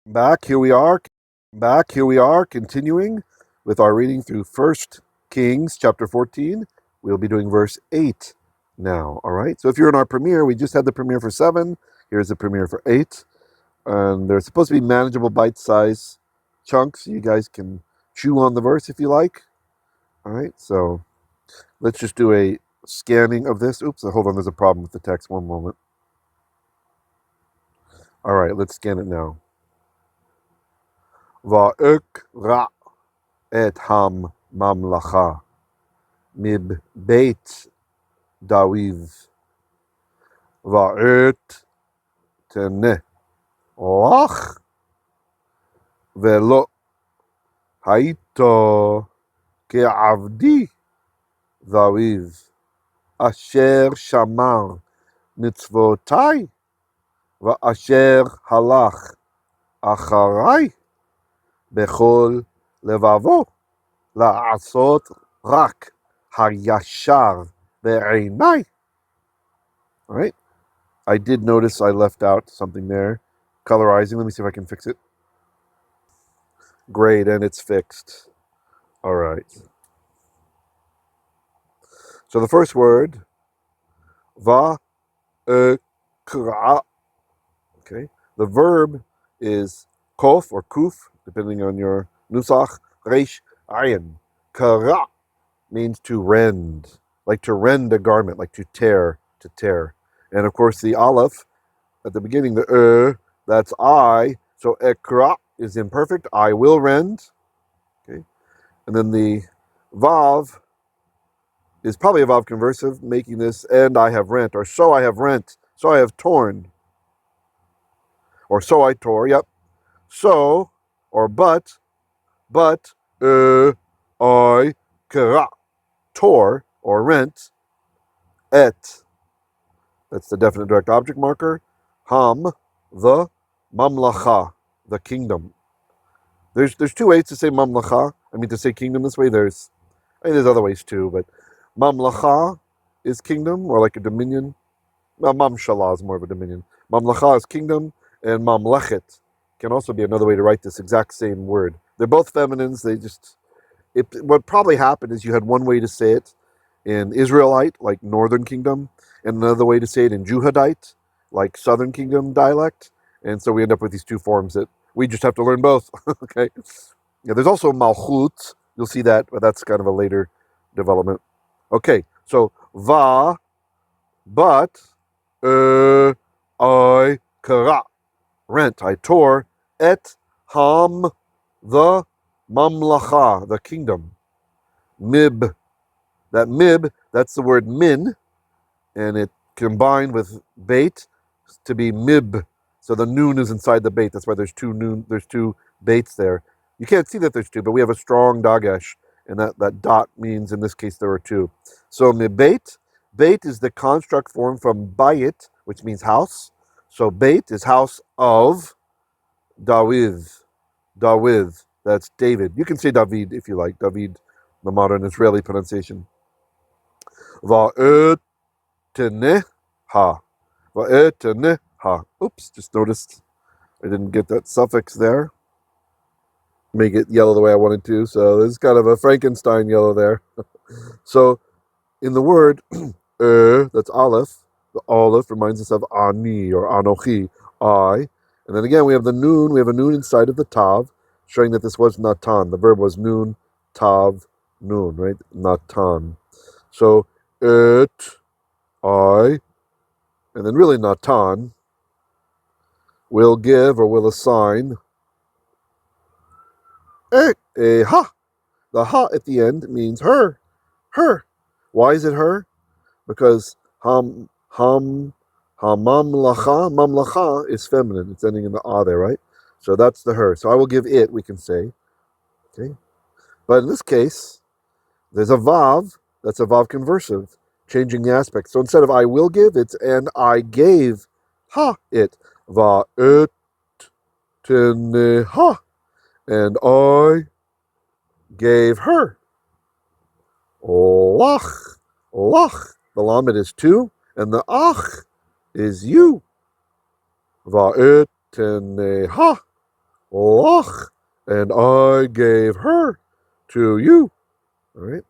Back here we are. Back here we are, continuing with our reading through 1 Kings chapter 14. We'll be doing verse 8 now. All right. So if you're in our premiere, we just had the premiere for 7. Here's the premiere for 8. And they're supposed to be manageable bite-size chunks. You guys can chew on the verse if you like. All right. So let's just do a scanning of this. Oops, hold on. There's a problem with the text. One moment. All right. Let's scan it now. Va'akra et mamlakhah mibeit David va'et tene lakh velo hayita kavdi David asher shamar mitzvotay asher halakh אחרי בכל לבבו laasot lakh hayashar beinay. All right. I did notice I left out something there. Colorizing. Let me see if I can fix it. Great, and it's fixed. All right. So the first word, va kra. Okay. The verb is kof or kuf, depending on your nusach. Reish ayin. Kara means to rend, like to rend a garment, like to tear, to tear. And of course, the aleph at the beginning, the that's I. So ekra is imperfect. I will rend. Okay. And then the vav is probably a vav conversive, making this and I have rent, or so I have rent, so I have torn, or so I tore. Yep. So, or but I kara, tore or rent, et. That's the definite direct object marker. Ham, the mamlakhah, the kingdom. There's two ways to say mamlakhah. I mean to say kingdom this way. There's other ways too, but mamlakhah is kingdom or like a dominion. Well, mamshalah is more of a dominion. Mamlakhah is kingdom, and mamlakhet can also be another way to write this exact same word. They're both feminines. What probably happened is you had one way to say it in Israelite, like Northern Kingdom, and another way to say it in Juhadite, like Southern Kingdom dialect. And so we end up with these two forms that we just have to learn both. Okay. Yeah, there's also malchut. You'll see that, but that's kind of a later development. Okay, so va, but, I kara, rent, I tore, et ham, the mamlakhah, the kingdom. Mib, that's the word min, and it combined with beit to be mib. So the noon is inside the beit. That's why there's two beits there. You can't see that there's two, but we have a strong dagesh, and that dot means in this case there are two. So mibeit, beit is the construct form from bayit, which means house. So beit is house of David. That's David. You can say David if you like. David, the modern Israeli pronunciation. Va'et ha. Oops, just noticed I didn't get that suffix there. Make it yellow the way I wanted to. So there's kind of a Frankenstein yellow there. So in the word that's aleph, the aleph reminds us of ani or anochi, I. And then again we have the noon. We have a noon inside of the tav, showing that this was natan. The verb was noon, tav, noon, right? Natan. So I, and then really natan, will give or will assign a ha. The ha at the end means her. Why is it her? Because mamlakhah is feminine. It's ending in the ah there, right? So that's the her. So I will give it, we can say. Okay. But in this case, there's a vav. That's a vav conversive, changing the aspect. So instead of I will give, it's and I gave it. Va'et teneha. And I gave her. Lakh. The lamed is two, and the ach is you. Va'et teneha. lakh, and I gave her to you. All right.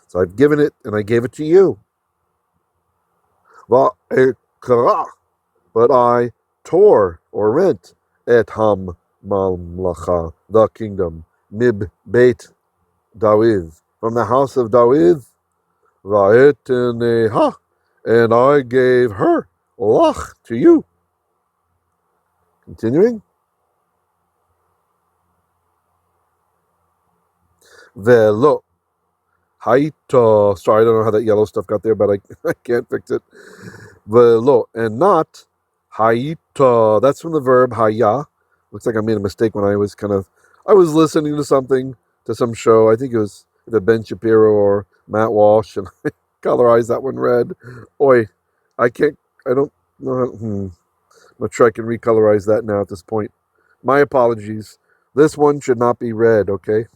So I've given it and I gave it to you. Va'ekra, but I tore or rent et mamlakhah, the kingdom, mibeit David, from the house of David, va'eteneha, and I gave her lakh to you. Continuing. Velo hayita. Sorry, I don't know how that yellow stuff got there, but I can't fix it. Velo, and not hayita. That's from the verb haya. Looks like I made a mistake when I was listening to something, to some show. I think it was either Ben Shapiro or Matt Walsh, and I colorized that one red. Oi, I don't know. I'm not sure I can recolorize that now at this point. My apologies. This one should not be red, okay?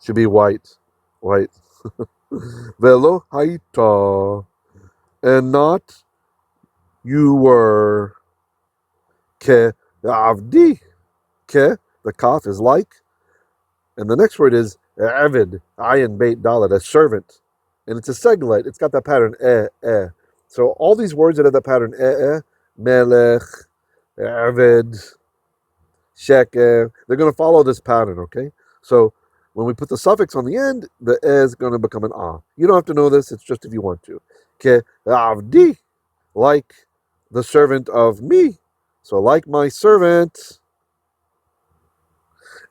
Should be white. White. Velo haita. And not you were ke avdi. Ke, the kaf is like. And the next word is avid, ayin beit dalet, a servant. And it's a seglet. It's got that pattern, eh. So all these words that have that pattern, melech, avid, sheker, they're going to follow this pattern, okay? So when we put the suffix on the end, the is going to become an ah. You don't have to know this, it's just if you want to. Ke avdi, like the servant of me. So like my servant.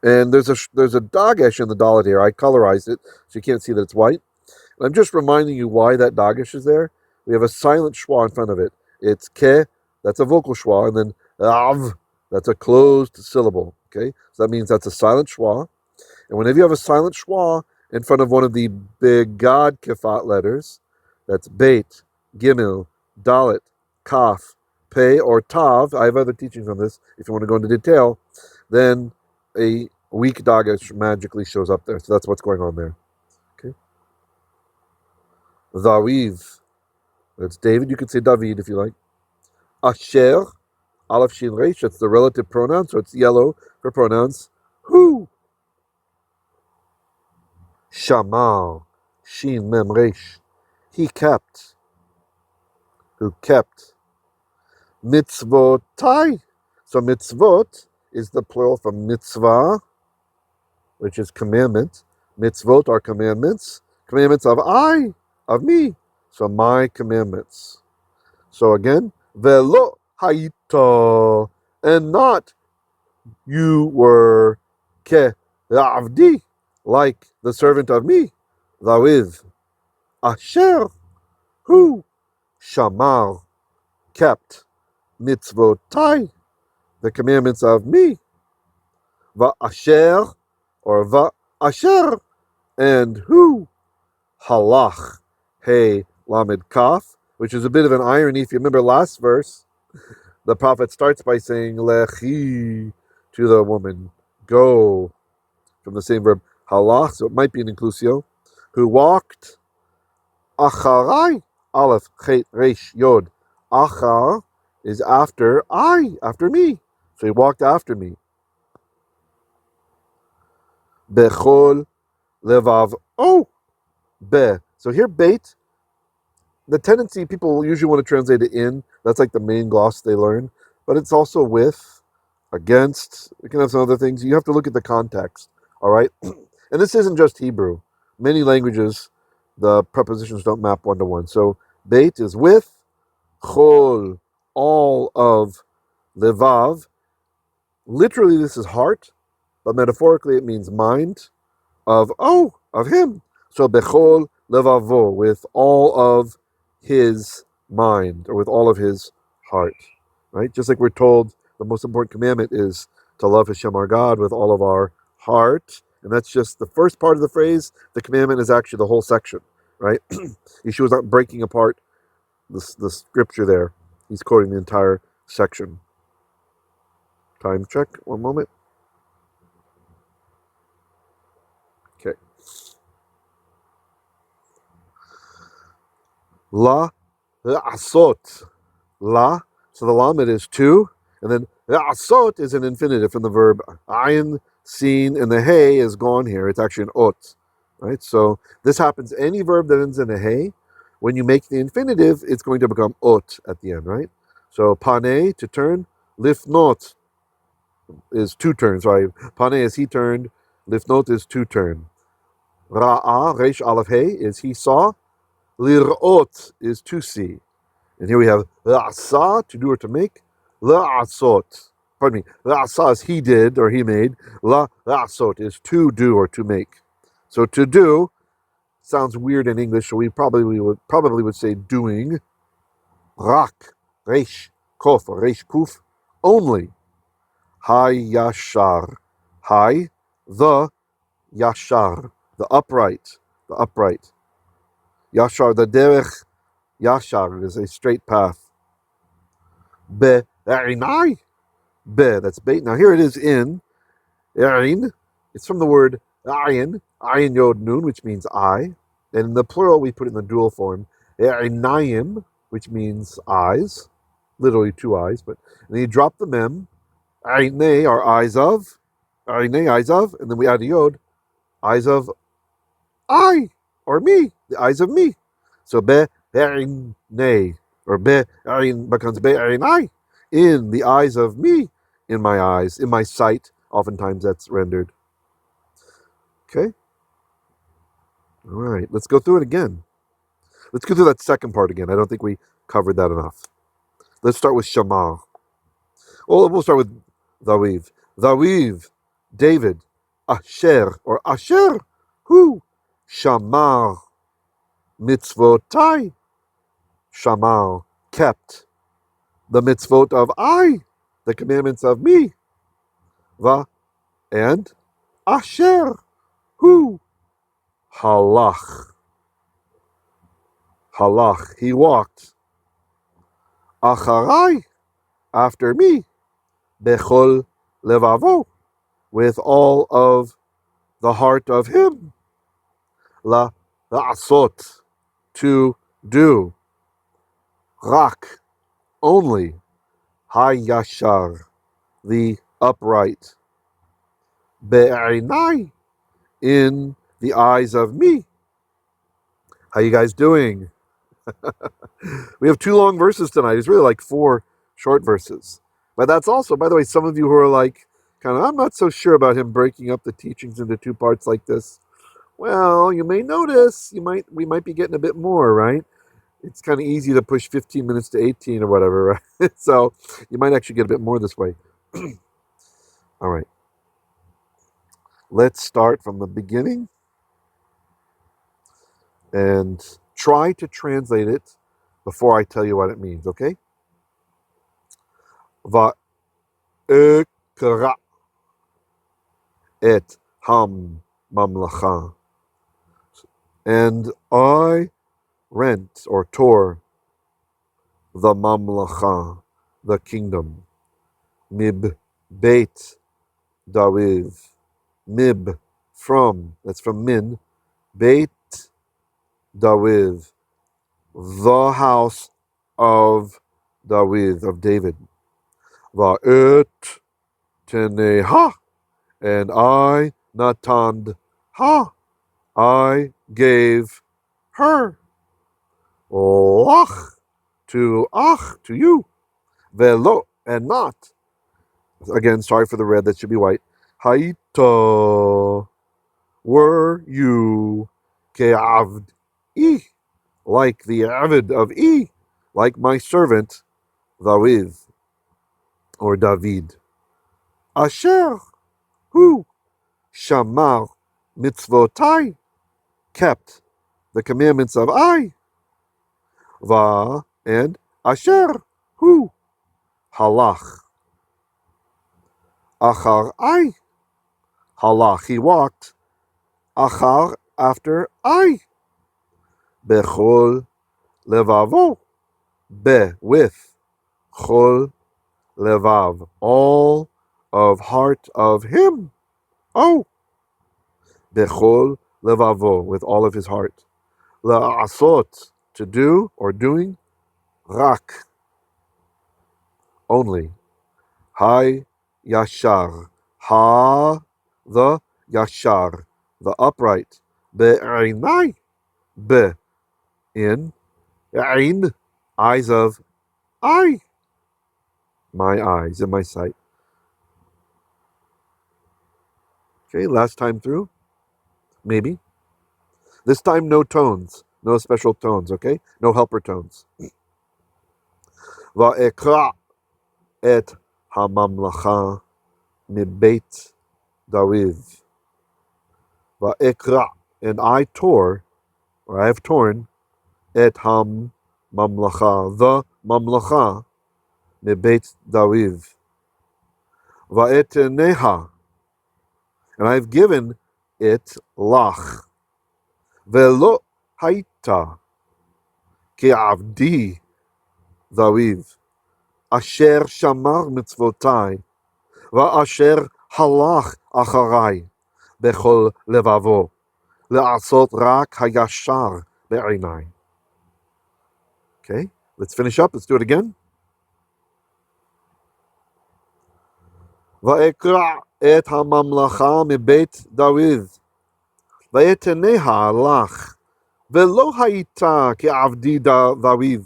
And there's a dagesh in the dalet here. I colorized it so you can't see that it's white. And I'm just reminding you why that dagesh is there. We have a silent schwa in front of it. It's ke, that's a vocal schwa, and then av, that's a closed syllable. Okay, so that means that's a silent schwa. And whenever you have a silent schwa in front of one of the big God kefat letters, that's beit, gimel, dalet, kaf, pei, or tav. I have other teachings on this if you want to go into detail. Then a weak dagesh magically shows up there. So that's what's going on there. Okay. Zawiv. That's David. You could say David if you like. Asher. Aleph Shin Resh. That's the relative pronoun. So it's yellow for pronouns. Who? Shamar. Shin Mem Resh. He kept. Who kept. Mitzvotay. So mitzvot is the plural from mitzvah, which is commandment. Mitzvot are commandments. Commandments of me. So my commandments. So again, velo hayita, and not you were ke avdi, like the servant of me. Thawiv, asher, who shamar, kept mitzvotay, the commandments of me. Vaasher, or vaasher, and who halakh, hey lamed kaf, which is a bit of an irony. If you remember last verse, the prophet starts by saying lechi to the woman, go, from the same verb halakh, so it might be an inclusio, who walked acharai, aleph, chet, resh, yod. Achar is after after me. So he walked after me. Bechol levav be. So here beit, the tendency, people usually want to translate it in. That's like the main gloss they learn. But it's also with, against. It can have some other things. You have to look at the context. All right? And this isn't just Hebrew. Many languages, the prepositions don't map one to one. So beit is with, chol, all of, levav. Literally, this is heart, but metaphorically, it means mind of him. So bechol levavo, with all of his mind, or with all of his heart, right? Just like we're told the most important commandment is to love Hashem our God with all of our heart, and that's just the first part of the phrase. The commandment is actually the whole section, right? Yeshua's not breaking apart the scripture there. He's quoting the entire section. Time check, one moment. Okay. Laasot. La. So the lamed is two, and then laasot is an infinitive from the verb ayin, seen, and the hay is gone here. It's actually an ot, right? So this happens any verb that ends in a hay. When you make the infinitive, it's going to become ot at the end, right? So panei, to turn, lifnot is two turns, right? Panei is he turned, lifnot is to turn. Ra'a, reish aleph hay, is he saw. Lir'ot is to see. And here we have la'asa, to do or to make. La'asot, pardon me, la'asa is he did or he made. La'asot is to do or to make. So to do sounds weird in English, so we probably would say doing. Rak, reish, kof, or reish kuf, only. Hayashar, hay, the yashar, the upright, the upright. Yashar, the derech yashar is a straight path. Beinay, that's beit. Now here it is in erin. It's from the word ayin yod nun, which means eye. And in the plural, we put it in the dual form, erinayim, which means eyes, literally two eyes. But and then you drop the mem. Einay are eyes of. Einay, eyes of. And then we add a yod, eyes of I, or me, the eyes of me. So be'erinay, or be'erin becomes be'erinay, in the eyes of me, in my eyes, in my sight. Oftentimes that's rendered. Okay? All right, let's go through it again. Let's go through that second part again. I don't think we covered that enough. Let's start with shamar. Well, we'll start with Daviv. Daviv, David, Asher, or Asher, who? Shamar, mitzvotay, shamar, kept the mitzvot of I, the commandments of me. Va, and Asher, who? Halakh, halakh, he walked. Acharai, after me. Bechol levavo, with all of the heart of him. Laasot, to do. Rak, only. Hayashar, the upright. Beinay, in the eyes of me. How you guys doing? We have two long verses tonight. It's really like four short verses. But that's also, by the way, some of you who are like, kind of, I'm not so sure about him breaking up the teachings into two parts like this. Well, you may notice we might be getting a bit more, right? It's kind of easy to push 15 minutes to 18 or whatever, right? So you might actually get a bit more this way. All right. Let's start from the beginning and try to translate it before I tell you what it means, okay? Va'ekra et mamlakhah. And I rent or tore the mamlakhah, the kingdom. Mibeit David. Mib, from, that's from min. Beit David, the house of David, of David. Va'et teneha, and I natand ha, I gave her. Lakh, to you. Velo, and not. Again, sorry for the red, that should be white. Hayita, were you. Kavdi, like the avid of like my servant David, or David. Asher, who? Shamar, mitzvotay, kept the commandments of I. Va, and Asher, who? Halakh, acharai, halakh, he walked. Achar, after I. Bechol levavo, with. Chol levav, all of heart of him. Oh, bechol levavo, with all of his heart. Laasot, to do or doing. Rak, only. Hayashar. Ha, the yashar, the upright. Beinay, be, in. Ain, eyes of I, my eyes, in my sight. Okay, last time through, maybe. This time, no tones, no special tones, okay? No helper tones. Va'ekra et hamamlakhah mibeit David. Va'ekra, and I tore, or I have torn, et mamlakhah, the mamlakhah, mibeit David. Va'eteneha, and I have given it lakh. Velo hayita kavdi David. Asher shamar mitzvotay. Vaasher halakh אחרי בכל לבבו, laasot רק hayashar beinay. Okay, let's finish up. Let's do it again. ואקרע את הממלכה מבית דוד, ויתניה לך, ולא הייתה כעבדי דוד,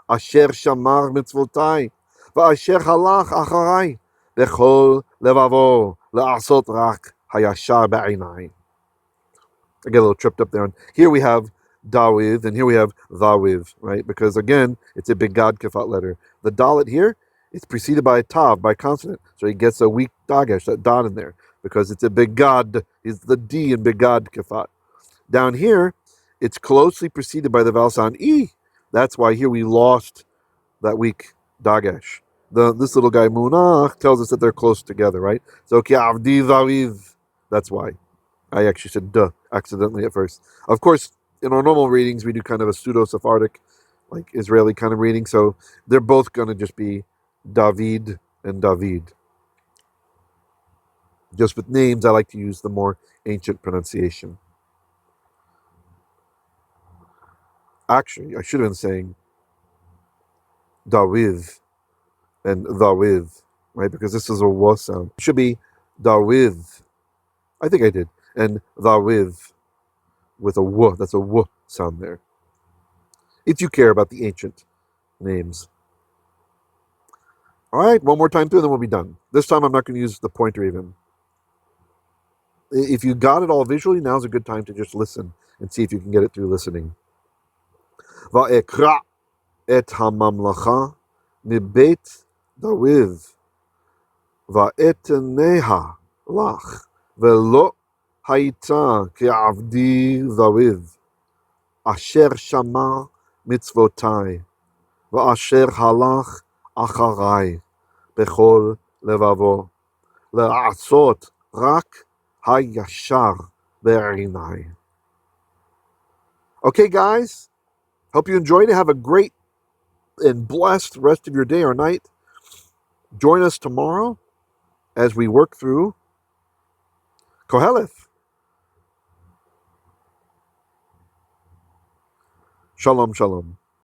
אשר שמר מצוותיי, ואשר הלך אחרי, בכל לבבו, לעשות רק hayashar beinay. I get a little tripped up there. And here we have Dawid, and here we have Thawiv, right? Because again, it's a big God kafat letter. The dalet here, it's preceded by a tav, by consonant. So he gets a weak dagesh, that dot in there, because it's a big God. It's the D in big God kafat. Down here, it's closely preceded by the vowel sound E. That's why here we lost that weak dagesh. This little guy, Munach, tells us that they're close together, right? So, ki avdi Thawiv. That's why. I actually said duh accidentally at first. Of course, in our normal readings, we do kind of a pseudo-Sephardic, like Israeli kind of reading. So they're both going to just be David and David. Just with names, I like to use the more ancient pronunciation. Actually, I should have been saying David and David, right? Because this is a wa sound. It should be David. I think I did. And David with a w. That's a w sound there. If you care about the ancient names. All right, one more time through, then we'll be done. This time I'm not going to use the pointer even. If you got it all visually, now's a good time to just listen and see if you can get it through listening. Va'ekra et hamamlacha mibeit David va'eteneha lach velo hayita ke'avdi David asher shamar mitzvotay va'asher halakh acharai bechol levavo laasot rak hayashar beinay. Okay, guys, hope you enjoyed it. Have a great and blessed rest of your day or night. Join us tomorrow as we work through Koheleth. Shalom, shalom.